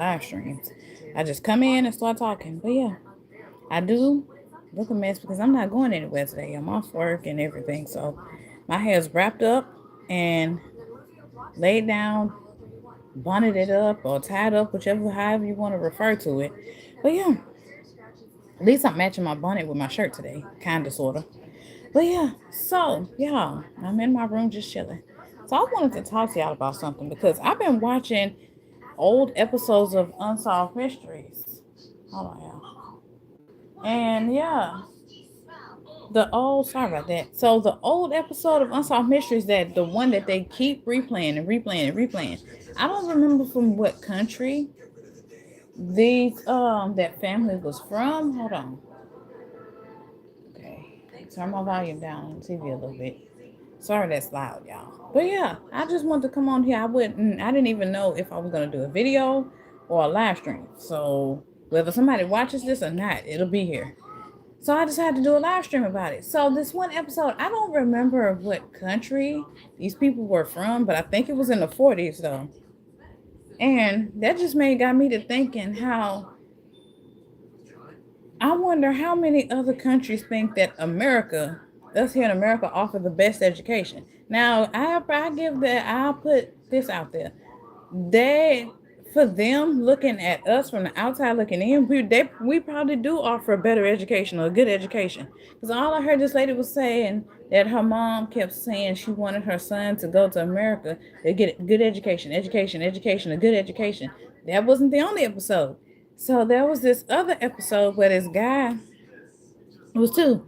live streams. I just come in and start talking. But yeah, I do look a mess because I'm not going anywhere today. I'm off work and everything. So my hair's wrapped up and laid down, bonneted up or tied up, whichever however you want to refer to it. But yeah, at least I'm matching my bonnet with my shirt today. Kinda sorta. But yeah, so y'all, I'm in my room just chilling. So I wanted to talk to y'all about something because I've been watching old episodes of Unsolved Mysteries. Hold on, y'all. And yeah, sorry about that. So the old episode of Unsolved Mysteries, that the one that they keep replaying and replaying and replaying. I don't remember from what country these that family was from. Hold on. Okay. Turn my volume down on the TV a little bit. Sorry that's loud, y'all. But yeah, I just wanted to come on here. I didn't even know if I was gonna do a video or a live stream. So whether somebody watches this or not, it'll be here. So I decided to do a live stream about it. So this one episode, I don't remember what country these people were from, but I think it was in the 40s though. And that just got me to thinking how I wonder how many other countries think that us here in America, offer the best education. Now, I give that, I'll put this out there. They, for them looking at us from the outside looking in, we probably do offer a better education or a good education. Because all I heard this lady was saying that her mom kept saying she wanted her son to go to America to get a good education, education, a good education. That wasn't the only episode. So there was this other episode where this guy, it was two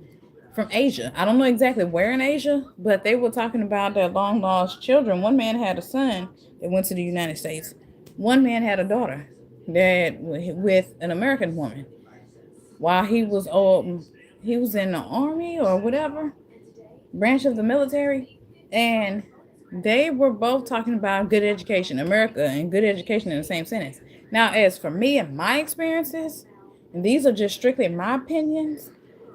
from Asia. I don't know exactly where in Asia, but they were talking about their long lost children. One man had a son that went to the United States. One man had a daughter that with an American woman. While he was in the army or whatever branch of the military, and they were both talking about good education, America, and good education in the same sentence. Now, as for me and my experiences, and these are just strictly my opinions,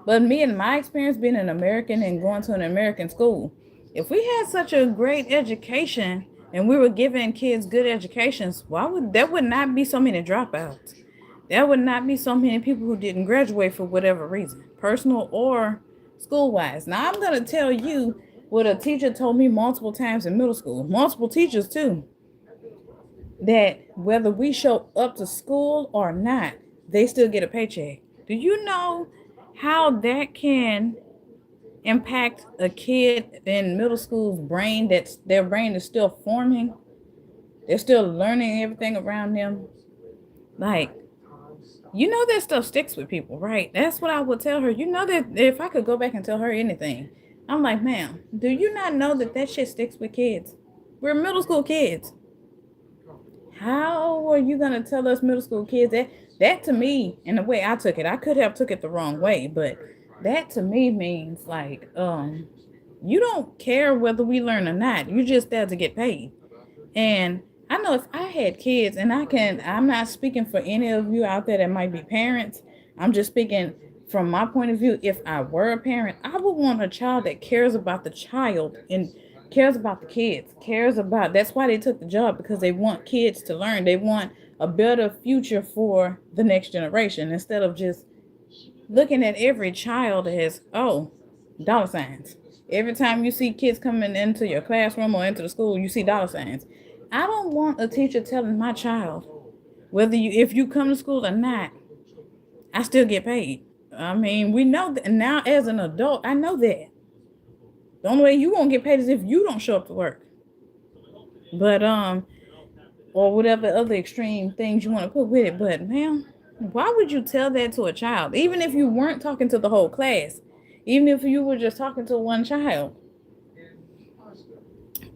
but me and my experience being an American and going to an American school, if we had such a great education and we were giving kids good educations, why would there would not be so many dropouts? There would not be so many people who didn't graduate for whatever reason, personal or school wise. Now, I'm going to tell you what a teacher told me multiple times in middle school, multiple teachers too, that whether we show up to school or not, they still get a paycheck. Do you know how that can impact a kid in middle school's brain? That's their brain is still forming, they're still learning everything around them. Like, you know that stuff sticks with people, right? That's what I would tell her. You know that if I could go back and tell her anything, I'm like, ma'am, do you not know that that shit sticks with kids? We're middle school kids. How are you gonna tell us middle school kids that? That to me, and the way I took it, I could have took it the wrong way, but that to me means like, you don't care whether we learn or not. You just there to get paid. And I know if I had kids, and I'm not speaking for any of you out there that might be parents. I'm just speaking from my point of view. If I were a parent, I would want a child that cares about the child and cares about the kids, cares about, that's why they took the job, because they want kids to learn. They want a better future for the next generation instead of just looking at every child as, oh, dollar signs. Every time you see kids coming into your classroom or into the school, you see dollar signs. I don't want a teacher telling my child whether if you come to school or not, I still get paid. I mean, we know that now as an adult. I know that the only way you won't get paid is if you don't show up to work. But or whatever other extreme things you want to put with it. But ma'am, why would you tell that to a child? Even if you weren't talking to the whole class, even if you were just talking to one child,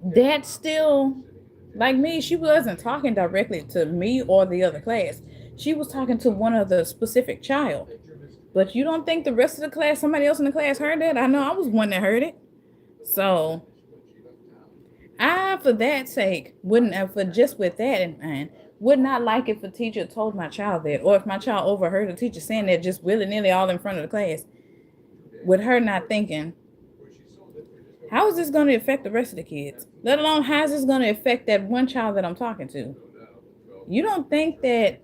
that's still, like me, she wasn't talking directly to me or the other class. She was talking to one of the specific child. But you don't think the rest of the class, somebody else in the class heard that? I know I was one that heard it. So I, for that sake, wouldn't have, for just with that in mind, would not like if a teacher told my child that, or if my child overheard a teacher saying that just willy nilly all in front of the class, with her not thinking, how is this going to affect the rest of the kids? Let alone, how is this going to affect that one child that I'm talking to? You don't think that,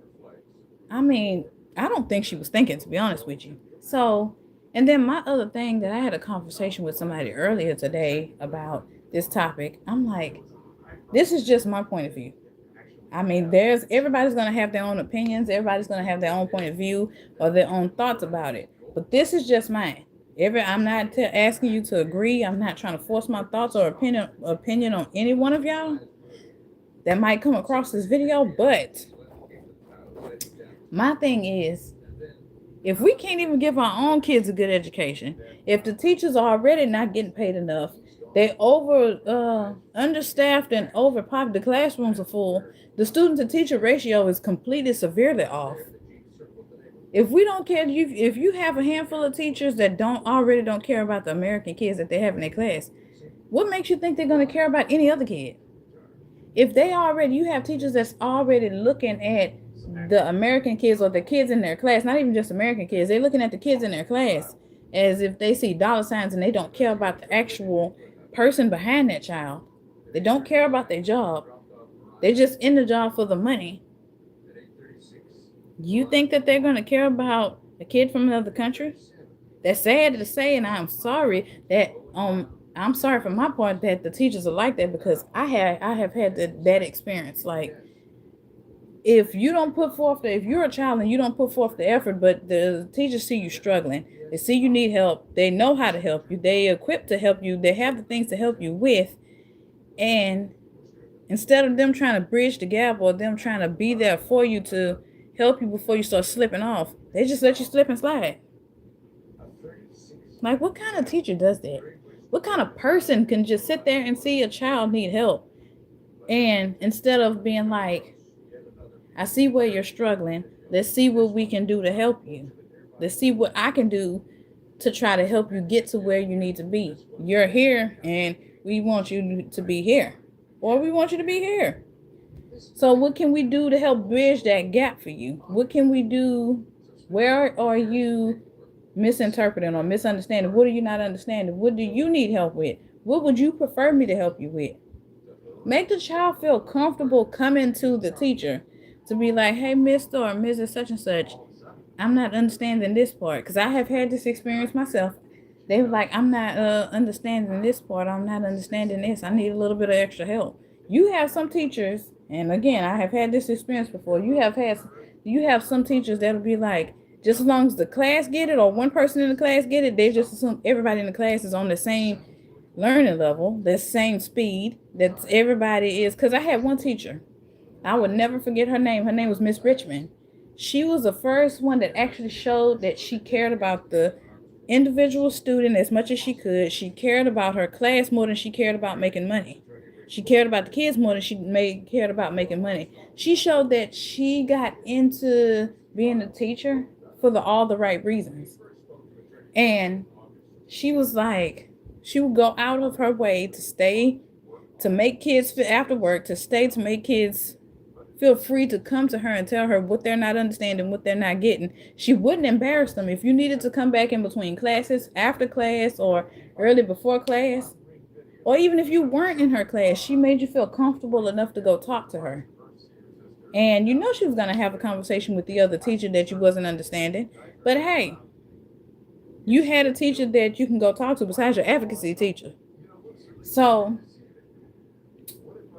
I mean, I don't think she was thinking, to be honest with you. So, and then my other thing that I had a conversation with somebody earlier today about this topic, I'm like, this is just my point of view. I mean, there's everybody's gonna have their own opinions, everybody's gonna have their own point of view or their own thoughts about it. But this is just mine. I'm not asking you to agree. I'm not trying to force my thoughts or opinion on any one of y'all that might come across this video. But my thing is, if we can't even give our own kids a good education, if the teachers are already not getting paid enough, they understaffed and overpopulated, the classrooms are full, the student to teacher ratio is completely severely off. If we don't care, if you have a handful of teachers that don't care about the American kids that they have in their class, what makes you think they're going to care about any other kid? If you have teachers that's already looking at the American kids or the kids in their class, not even just American kids, they're looking at the kids in their class as if they see dollar signs and they don't care about the actual person behind that child. They don't care about their job. They're just in the job for the money. You think that they're going to care about a kid from another country? That's sad to say, and I'm sorry that I'm sorry for my part that the teachers are like that, because I have had that experience. Like, if you don't put forth if you're a child and you don't put forth the effort, but the teachers see you struggling, they see you need help, they know how to help you, they equipped to help you, they have the things to help you with, and instead of them trying to bridge the gap or them trying to be there for you to help you before you start slipping off, they just let you slip and slide. Like, what kind of teacher does that? What kind of person can just sit there and see a child need help, and instead of being like, I see where you're struggling, let's see what we can do to help you, let's see what I can do to try to help you get to where you need to be. You're here and we want you to be here, or we want you to be here. So what can we do to help bridge that gap for you? What can we do? Where are you misinterpreting or misunderstanding? What are you not understanding? What do you need help with? What would you prefer me to help you with? Make the child feel comfortable coming to the teacher to be like, hey, Mr. or Mrs. such and such, I'm not understanding this part. Because I have had this experience myself. They were like, I'm not understanding this part. I'm not understanding this. I need a little bit of extra help. You have some teachers, and again, I have had this experience before. You have some teachers that'll be like, just as long as the class get it or one person in the class get it, they just assume everybody in the class is on the same learning level, the same speed, that everybody is. Because I had one teacher, I would never forget her name. Her name was Miss Richmond. She was the first one that actually showed that she cared about the individual student as much as she could. She cared about her class more than she cared about making money. She cared about the kids more than she cared about making money. She showed that she got into being a teacher for all the right reasons. And she was like, she would go out of her way to stay, to make kids feel after work, to make kids feel free to come to her and tell her what they're not understanding, what they're not getting. She wouldn't embarrass them. If you needed to come back in between classes, after class, or early before class, or even if you weren't in her class, she made you feel comfortable enough to go talk to her. And you know she was going to have a conversation with the other teacher that you wasn't understanding. But hey, you had a teacher that you can go talk to besides your advocacy teacher. So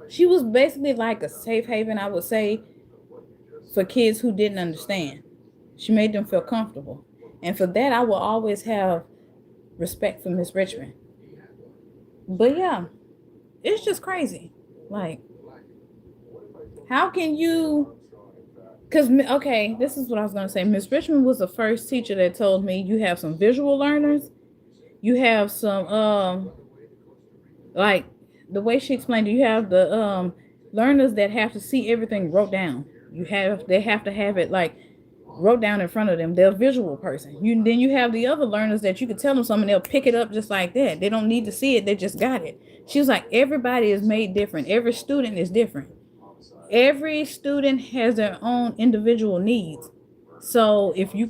she was basically like a safe haven, I would say, for kids who didn't understand. She made them feel comfortable. And for that, I will always have respect for Miss Richmond. But yeah, it's just crazy. Like, how can you... Because, okay, this is what I was going to say. Miss Richmond was the first teacher that told me you have some visual learners. You have some, like, the way she explained it, you have the learners that have to see everything wrote down. They have to have it, like, wrote down in front of them. They're a visual person. Then you have the other learners that you could tell them something, they'll pick it up just like that. They don't need to see it. They just got it. She was like, everybody is made different. Every student is different. Every student has their own individual needs. So if a teacher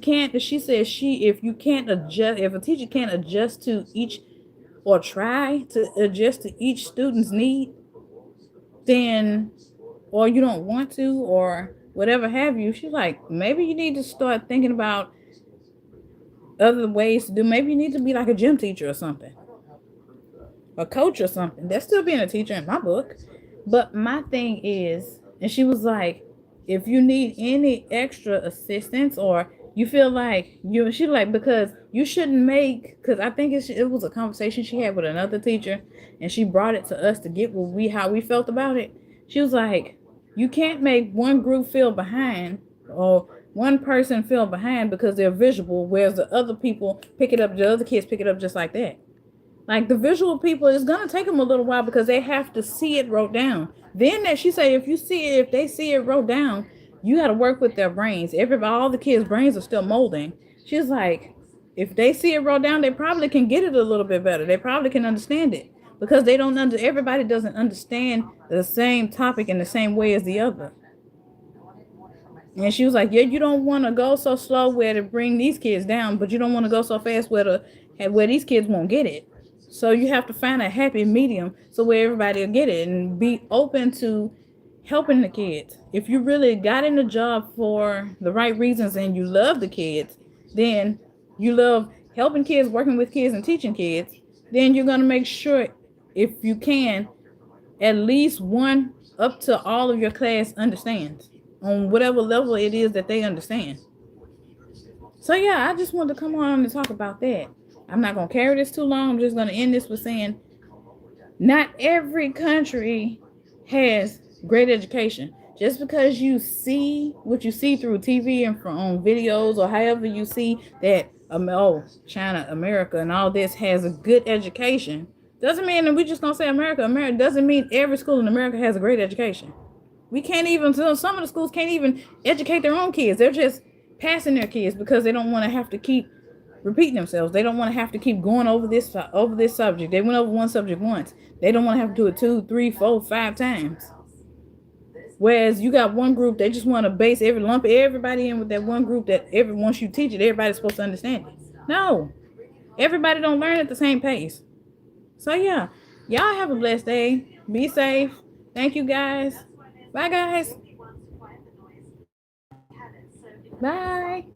can't adjust to each, or try to adjust to each student's need, then or you don't want to, or whatever have you, she's like, maybe you need to start thinking about other ways to do. Maybe you need to be like a gym teacher or something, a coach or something. That's still being a teacher in my book. But my thing is, and she was like, if you need any extra assistance or you feel like you, she like, because you shouldn't make, because I think it was a conversation she had with another teacher, and she brought it to us to get what we how we felt about it. She was like, you can't make one group feel behind or one person feel behind because they're visual, whereas the other people pick it up, the other kids pick it up just like that. Like the visual people, it's gonna take them a little while because they have to see it wrote down. Then that she say, if you see it, if they see it wrote down, you got to work with their brains. Everybody, all the kids' brains are still molding. She's like, if they see it wrote down, they probably can get it a little bit better. They probably can understand it because they don't under. Everybody doesn't understand the same topic in the same way as the other. And she was like, yeah, you don't want to go so slow where to bring these kids down, but you don't want to go so fast where these kids won't get it. So you have to find a happy medium so where everybody will get it and be open to helping the kids. If you really got in the job for the right reasons and you love the kids, then you love helping kids, working with kids, and teaching kids, then you're going to make sure, if you can, at least one up to all of your class understands on whatever level it is that they understand. So yeah, I just wanted to come on and talk about that. I'm not going to carry this too long. I'm just going to end this with saying not every country has great education. Just because you see what you see through TV and from videos or however you see that China, America, and all this has a good education, doesn't mean that we just gonna say America. America doesn't mean every school in America has a great education. We can't even, some of the schools can't even educate their own kids. They're just passing their kids because they don't want to have to keep repeating themselves. They don't want to have to keep going over this subject. They went over one subject once. They don't want to have to do it 2, 3, 4, 5 times. Whereas you got one group, they just want to base lump everybody in with that one group that once you teach it, everybody's supposed to understand it. No, everybody don't learn at the same pace. So yeah, y'all have a blessed day. Be safe. Thank you guys. Bye guys. Bye.